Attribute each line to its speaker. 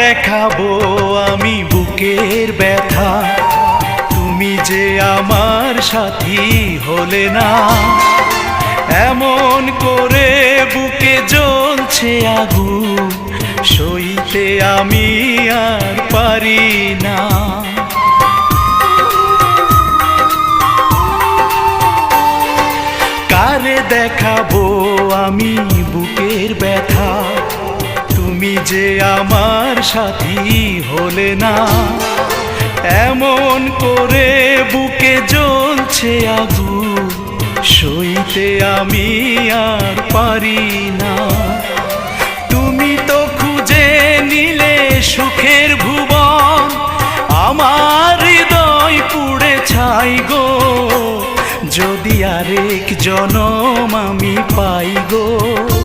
Speaker 1: দেখাবো আমি বুকের ব্যথা, তুমি যে আমার সাথী হলে না। এমন করে বুকে জ্বলছে আগুন, সইতে আমি আর পারি না। কারে দেখাবো আমি বুকের ব্যথা, তুমি যে আমার সাথী হলে না। এমন করে বুকে জ্বলছে আগুন, সইতে আমি আর পারি না। তুমি তো খুঁজে নিলে সুখের ভুবন, আমার হৃদয় পুড়ে ছাই গো। যদি আরেক জনম আমি পাই গো।